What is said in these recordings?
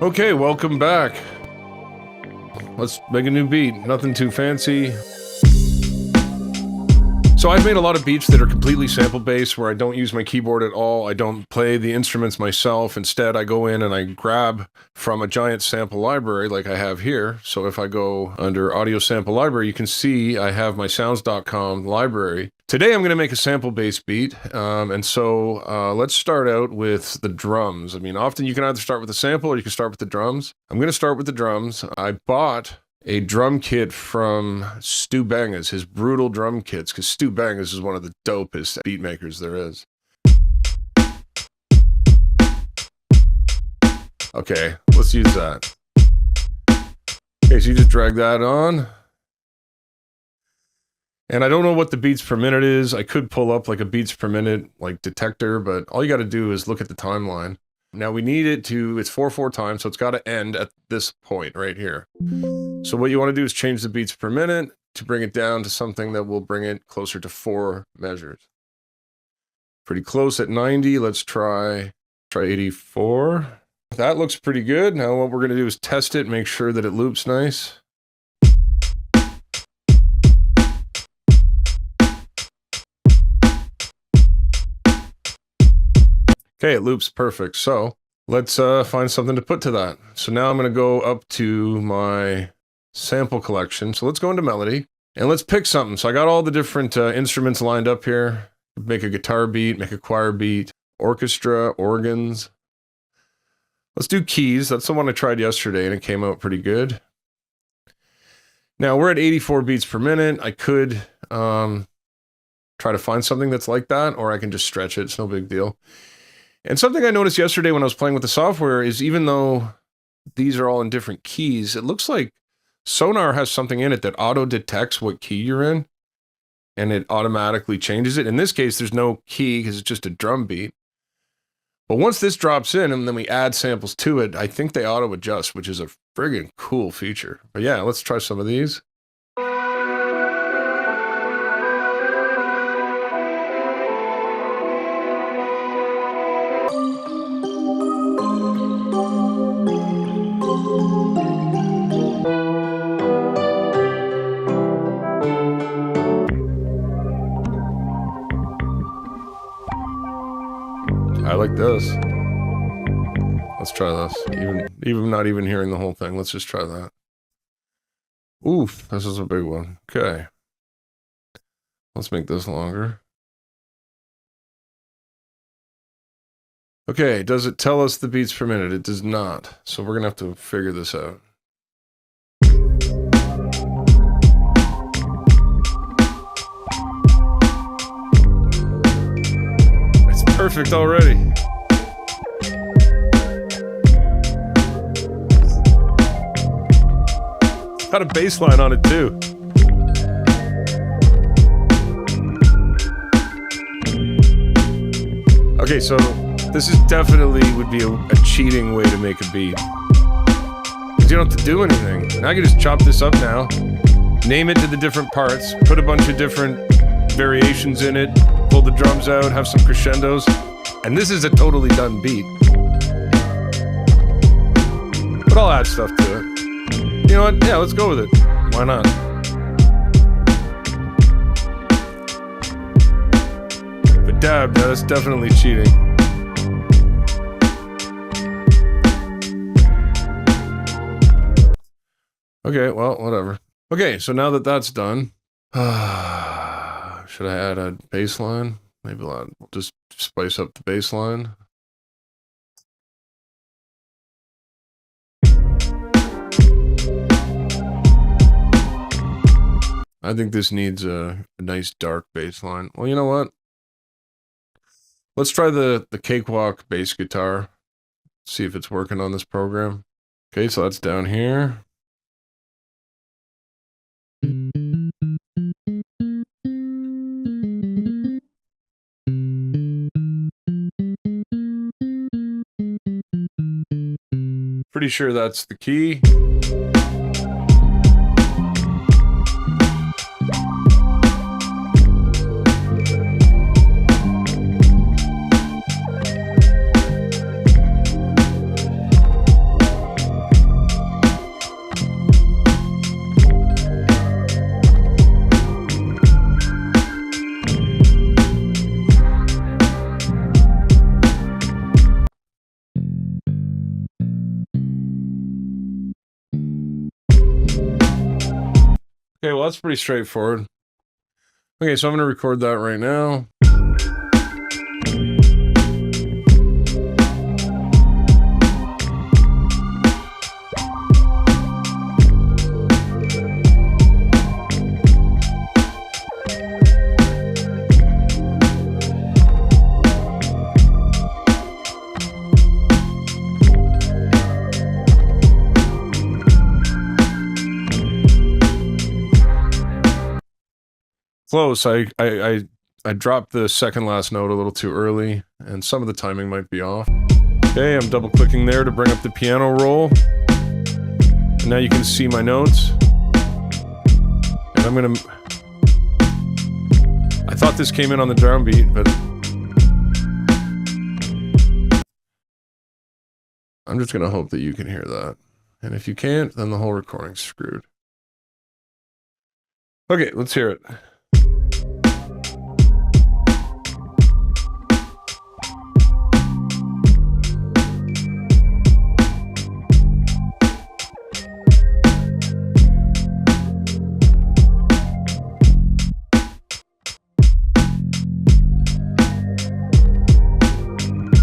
Okay, welcome back. Let's make a new beat. Nothing too fancy. So I've made a lot of beats that are completely sample-based, where I don't use my keyboard at all. I don't play the instruments myself. Instead, I go in and I grab from a giant sample library like I have here. So if I go under Audio Sample Library, you can see I have my sounds.com library. Today I'm going to make a sample-based beat, let's start out with the drums. I mean, often you can either start with a sample or you can start with the drums. I'm going to start with the drums. I bought a drum kit from Stu Bangas, his Brutal drum kits, because Stu Bangas is one of the dopest beat makers there is. Okay, let's use that. Okay, so you just drag that on. And I don't know what the beats per minute is. I could pull up like a beats per minute like detector, but all you got to do is look at the timeline. Now we need it to, it's 4/4 time, so it's got to end at this point right here. So what you want to do is change the beats per minute to bring it down to something that will bring it closer to 4 measures. Pretty close at 90. Let's try 84. That looks pretty good. Now what we're going to do is test it, make sure that it loops nice. Okay, it loops perfect. So let's find something to put to that. So now I'm going to go up to my sample collection. So let's go into melody and let's pick something. So I got all the different instruments lined up here. Make a guitar beat, make a choir beat, orchestra, organs. Let's do keys. That's the one I tried yesterday and it came out pretty good. Now we're at 84 beats per minute. I could try to find something that's like that, or I can just stretch it. It's no big deal. And something I noticed yesterday when I was playing with the software is even though these are all in different keys, it looks like Sonar has something in it that auto-detects what key you're in, and it automatically changes it. In this case, there's no key because it's just a drum beat. But once this drops in and then we add samples to it, I think they auto-adjust, which is a friggin' cool feature. But yeah, let's try some of these. I like this. Let's try this. Even not even hearing the whole thing. Let's just try that. Oof, this is a big one. Okay. Let's make this longer. Okay, does it tell us the beats per minute? It does not. So we're gonna have to figure this out. It's perfect already. It's got a bass line on it too. Okay, so this is definitely would be a cheating way to make a beat. Because you don't have to do anything. Now I can just chop this up now, name it to the different parts, put a bunch of different variations in it, pull the drums out, have some crescendos, and this is a totally done beat. But I'll add stuff to it. You know what? Yeah, let's go with it. Why not? But dab, that's definitely cheating. Okay, well, whatever. Okay, so now that that's done, should I add a bass line? Maybe I'll just spice up the bass line. I think this needs a nice dark bass line. Well, you know what? Let's try the Cakewalk bass guitar. See if it's working on this program. Okay, so that's down here. Pretty sure that's the key. Okay, well, that's pretty straightforward. Okay, so I'm going to record that right now. Close. I dropped the second last note a little too early, and some of the timing might be off. Okay, I'm double clicking there to bring up the piano roll. And now you can see my notes. And I'm gonna... I thought this came in on the drum beat, but... I'm just gonna hope that you can hear that. And if you can't, then the whole recording's screwed. Okay, let's hear it.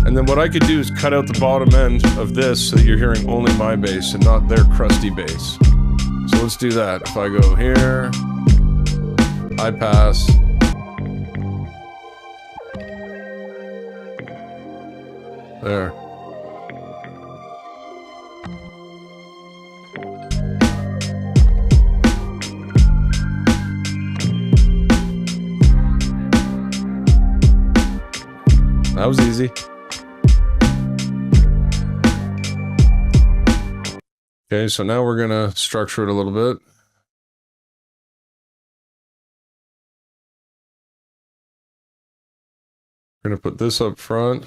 And then what I could do is cut out the bottom end of this so that you're hearing only my bass and not their crusty bass. So let's do that. If I go here, high pass. There. That was easy. Okay, so now we're gonna structure it a little bit. We're gonna put this up front.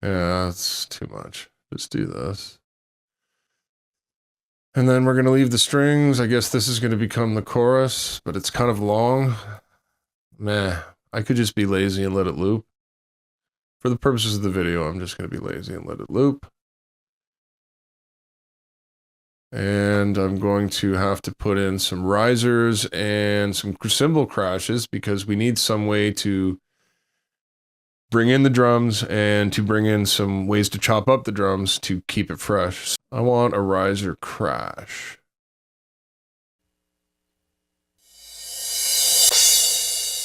Yeah, that's too much. Just do this. And then we're going to leave the strings. I guess this is going to become the chorus, but it's kind of long. Meh. I could just be lazy and let it loop. For the purposes of the video, I'm just going to be lazy and let it loop. And I'm going to have to put in some risers and some cymbal crashes because we need some way to bring in the drums and to bring in some ways to chop up the drums to keep it fresh. I want a riser crash.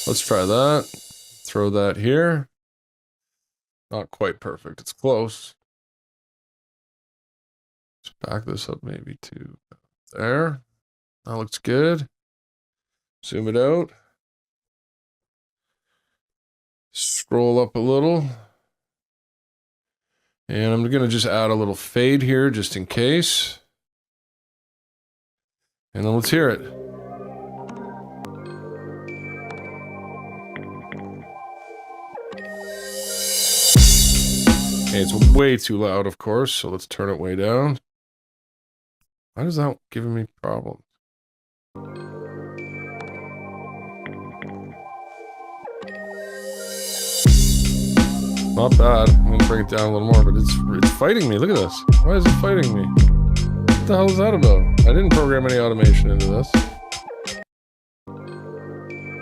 Let's try that. Throw that here. Not quite perfect. It's close. Let's back this up maybe to there. That looks good. Zoom it out. Scroll up a little. And I'm going to just add a little fade here just in case. And then let's hear it. Okay, it's way too loud, of course, so let's turn it way down. Why is that giving me problems? Not bad. I'm gonna bring it down a little more, but it's fighting me. Look at this. Why is it fighting me? What the hell is that about? I didn't program any automation into this.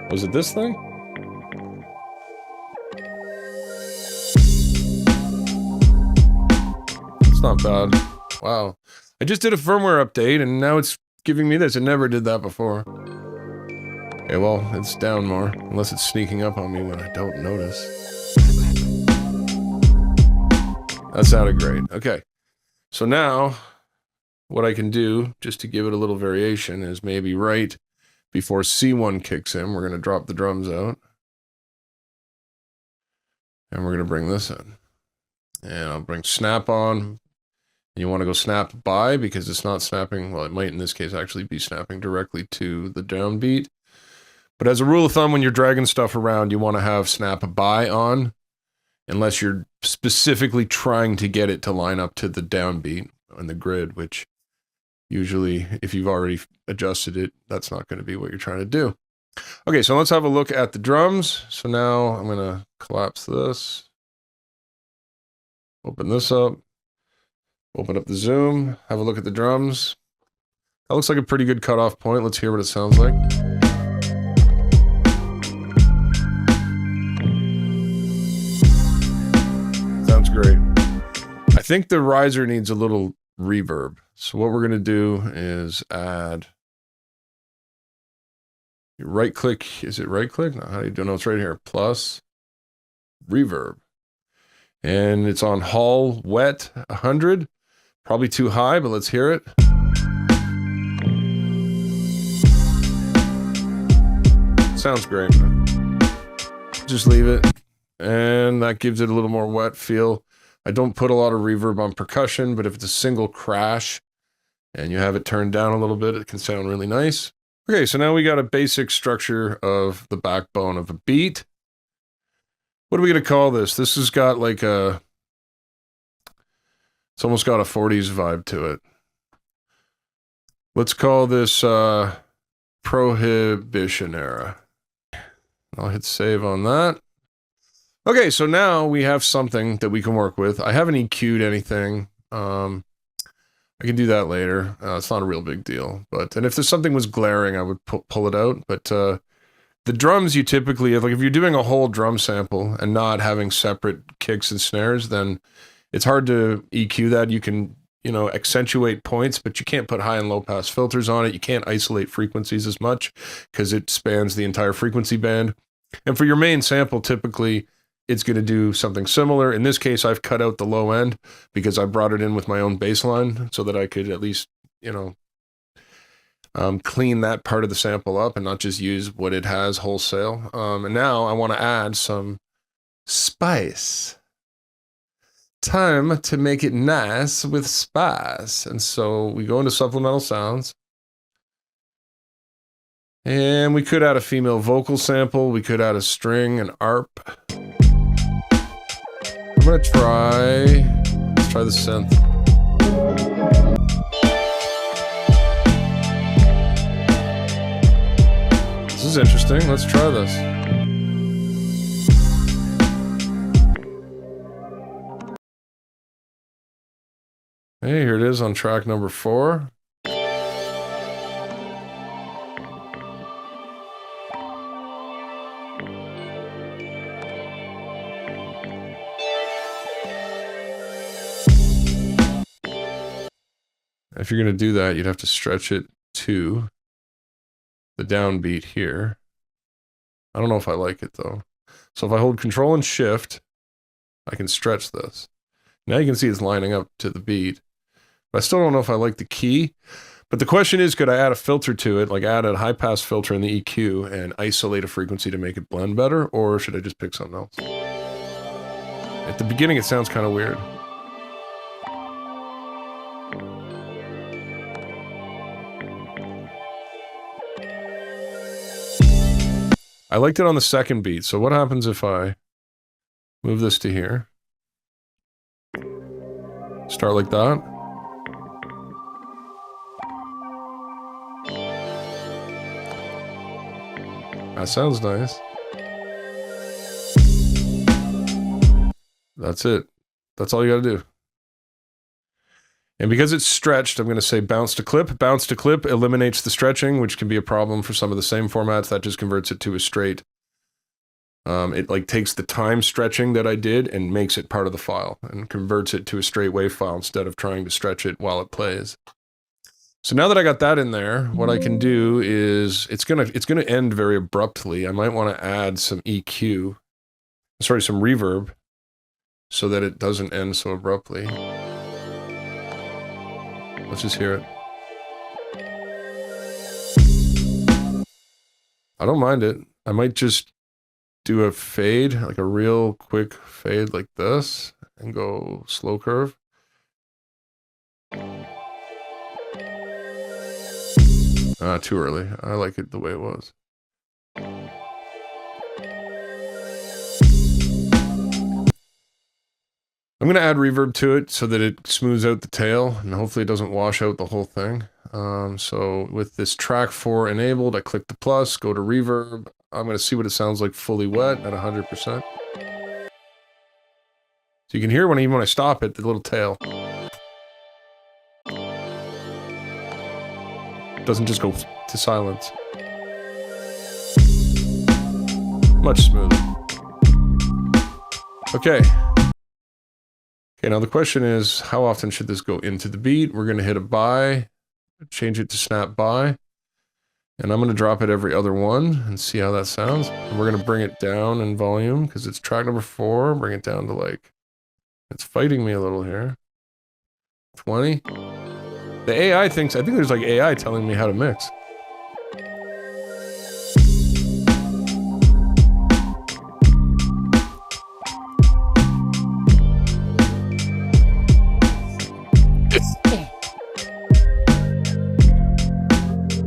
Was it this thing? It's not bad. Wow. I just did a firmware update and now it's giving me this. It never did that before. Okay, well, it's down more. Unless it's sneaking up on me when I don't notice. That sounded great. Okay. So now, what I can do, just to give it a little variation, is maybe right before C1 kicks in, we're going to drop the drums out. And we're going to bring this in. And I'll bring snap on. You want to go snap by because it's not snapping. Well, it might in this case actually be snapping directly to the downbeat. But as a rule of thumb, when you're dragging stuff around, you want to have snap by on. Unless you're specifically trying to get it to line up to the downbeat on the grid, which usually, if you've already adjusted it, that's not going to be what you're trying to do. Okay, so let's have a look at the drums. So now I'm going to collapse this. Open this up. Open up the zoom. Have a look at the drums. That looks like a pretty good cutoff point. Let's hear what it sounds like. Sounds great. I think the riser needs a little reverb. So what we're going to do is add... right click, is it right click? No, how do you do? No, it's right here. Plus reverb. And it's on Hall Wet 100. Probably too high, but let's hear it. Sounds great. Just leave it. And that gives it a little more wet feel. I don't put a lot of reverb on percussion, but if it's a single crash and you have it turned down a little bit, it can sound really nice. Okay, so now we got a basic structure of the backbone of a beat. What are we going to call this? This has got like a... it's almost got a 40s vibe to it. Let's call this Prohibition Era. I'll hit save on that. Okay, so now we have something that we can work with. I haven't EQ'd anything. I can do that later. It's not a real big deal. And if there's something was glaring, I would pull it out. But the drums you typically have, like if you're doing a whole drum sample and not having separate kicks and snares, then it's hard to EQ that. You can, you know, accentuate points, but you can't put high and low pass filters on it. You can't isolate frequencies as much because it spans the entire frequency band. And for your main sample, typically, it's going to do something similar. In this case, I've cut out the low end because I brought it in with my own bassline so that I could at least, you know, clean that part of the sample up and not just use what it has wholesale. And now I want to add some spice. Time to make it nice with spice. And so we go into supplemental sounds. And we could add a female vocal sample. We could add a string, an arp. I'm gonna let's try the synth. This is interesting. Let's try this. Hey, here it is on track number 4. If you're going to do that, you'd have to stretch it to the downbeat here. I don't know if I like it though. So if I hold Control and Shift, I can stretch this. Now you can see it's lining up to the beat. But I still don't know if I like the key. But the question is, could I add a filter to it, like add a high pass filter in the EQ and isolate a frequency to make it blend better? Or should I just pick something else? At the beginning, it sounds kind of weird. I liked it on the second beat, so what happens if I move this to here? Start like that. That sounds nice. That's it. That's all you gotta do. And because it's stretched, I'm going to say bounce to clip. Bounce to clip eliminates the stretching, which can be a problem for some of the same formats. That just converts it to a straight. It like takes the time stretching that I did and makes it part of the file and converts it to a straight wave file instead of trying to stretch it while it plays. So now that I got that in there, what I can do is it's gonna end very abruptly. I might want to add some EQ, sorry, some reverb, so that it doesn't end so abruptly. Let's just hear it. I don't mind it. I might just do a fade, like a real quick fade like this, and go slow curve. Too early. I like it the way it was. I'm going to add reverb to it so that it smooths out the tail and hopefully it doesn't wash out the whole thing. So with this track 4 enabled, I click the plus, go to reverb. I'm going to see what it sounds like fully wet at 100%. So you can hear even when I stop it, the little tail. It doesn't just go to silence. Much smoother. Okay. Okay, now the question is, how often should this go into the beat? We're going to hit a buy, change it to snap buy. And I'm going to drop it every other one and see how that sounds. And we're going to bring it down in volume because it's track number 4. Bring it down to like, it's fighting me a little here. 20. The AI thinks, I think there's like AI telling me how to mix.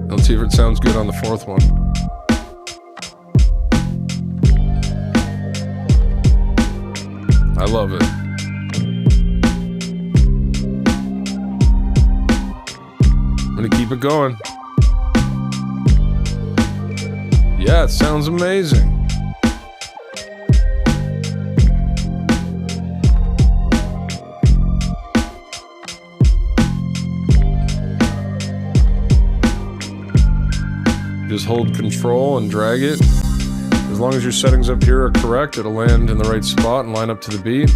Let's see if it sounds good on the 4th one. I love it. I'm gonna keep it going. Yeah, it sounds amazing. Just hold control and drag it. As long as your settings up here are correct, it'll land in the right spot and line up to the beat.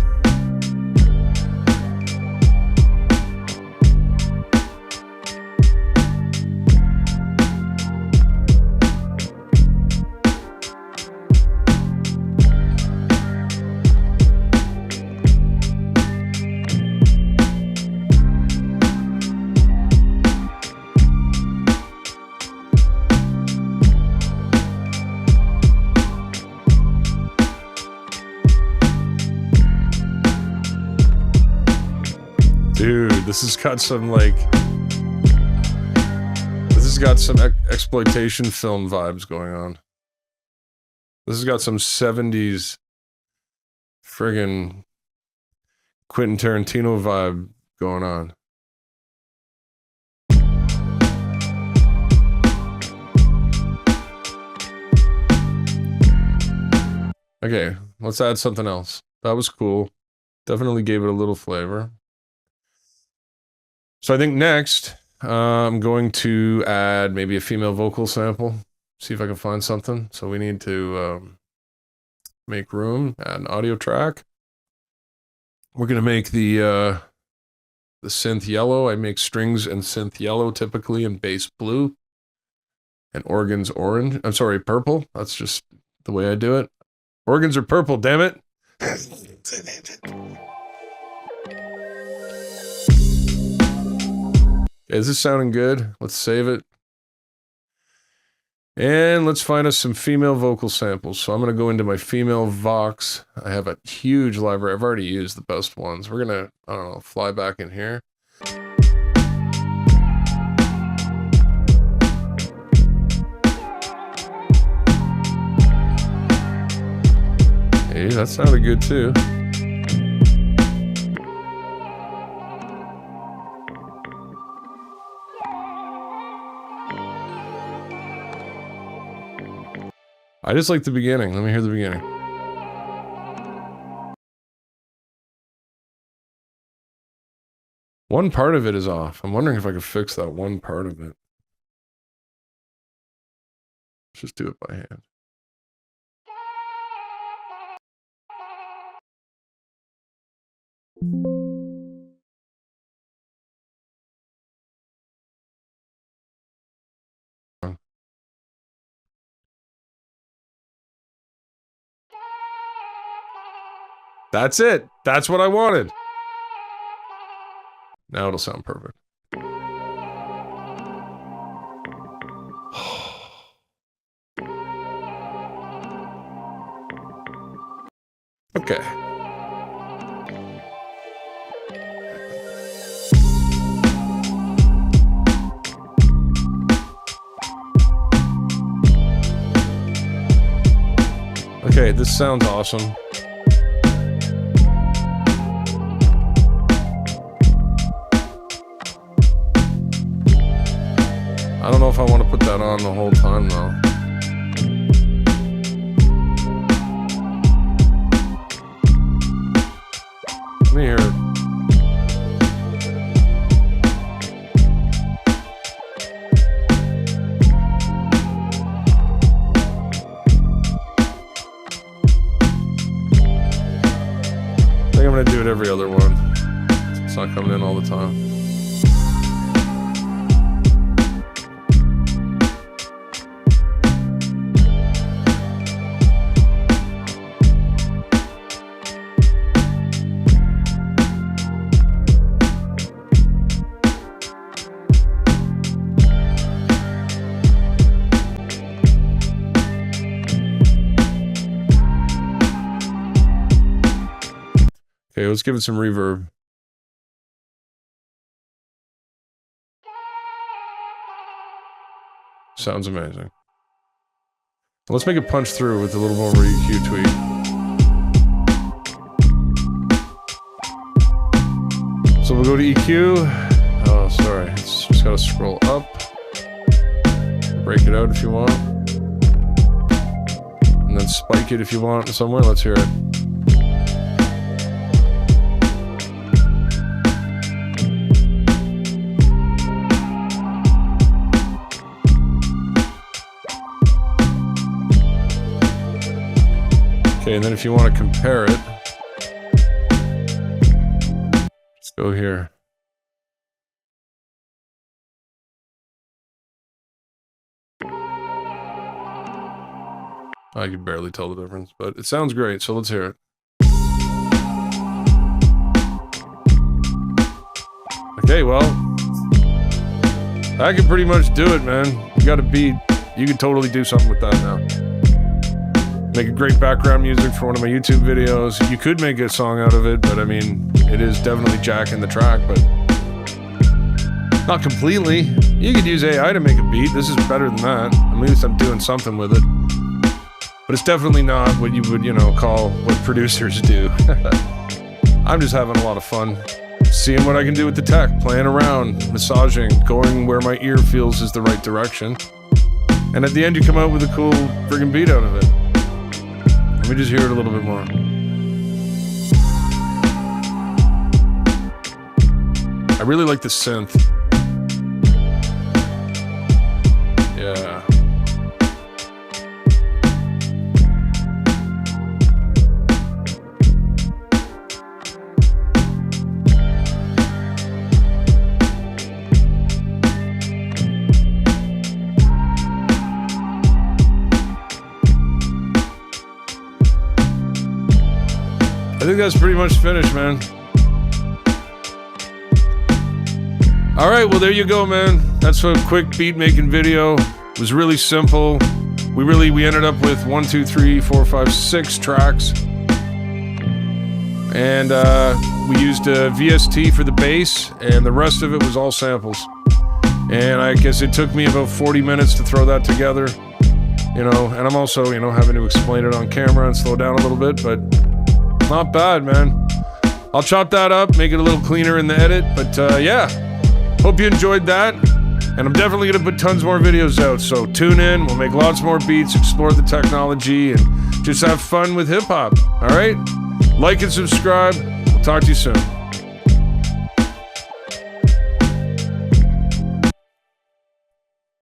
Dude, this has got some like... This has got some exploitation film vibes going on. This has got some 70s friggin' Quentin Tarantino vibe going on. Okay, let's add something else. That was cool. Definitely gave it a little flavor. So I think next, I'm going to add maybe a female vocal sample. See if I can find something. So we need to make room, add an audio track. We're going to make the synth yellow. I make strings and synth yellow typically, and bass blue. And organs orange. I'm sorry, purple. That's just the way I do it. Organs are purple, damn it. Okay, is this sounding good? Let's save it. And let's find us some female vocal samples. So I'm going to go into my female Vox. I have a huge library. I've already used the best ones. We're going to, I don't know, fly back in here. Hey, that sounded good too. I just like the beginning. Let me hear the beginning. One part of it is off. I'm wondering if I could fix that one part of it. Let's just do it by hand. That's it. That's what I wanted. Now it'll sound perfect. Okay. Okay, this sounds awesome. I don't know if I want to put that on the whole time though. Let me hear it. I think I'm gonna do it every other one. It's not coming in all the time. Okay, let's give it some reverb. Sounds amazing. Let's make it punch through with a little more EQ tweak. So we'll go to EQ. Oh, sorry. It's just gotta scroll up. Break it out if you want. And then spike it if you want somewhere. Let's hear it. Okay, and then if you want to compare it, let's go here. I can barely tell the difference, but it sounds great, so let's hear it. Okay, well, I can pretty much do it, man. You got a beat. You can totally do something with that now. Make a great background music for one of my YouTube videos. You could make a song out of it, but I mean, it is definitely jacking the track, but not completely. You could use AI to make a beat. This is better than that. At least I'm doing something with it. But it's definitely not what you would, you know, call what producers do. I'm just having a lot of fun. Seeing what I can do with the tech, playing around, massaging, going where my ear feels is the right direction. And at the end, you come out with a cool friggin' beat out of it. Let me just hear it a little bit more. I really like the synth. Yeah. I think that's pretty much finished, man. All right, well, there you go, man. That's a quick beat making video. It was really simple. We ended up with 1, 2, 3, 4, 5, 6 tracks. And we used a VST for the bass, and the rest of it was all samples. And I guess it took me about 40 minutes to throw that together. You know, and I'm also, you know, having to explain it on camera and slow down a little bit, but not bad, man. I'll chop that up, make it a little cleaner in the edit, but yeah. Hope you enjoyed that. And I'm definitely gonna put tons more videos out, so tune in. We'll make lots more beats, explore the technology, and just have fun with hip-hop, all right? Like and subscribe. We'll talk to you soon.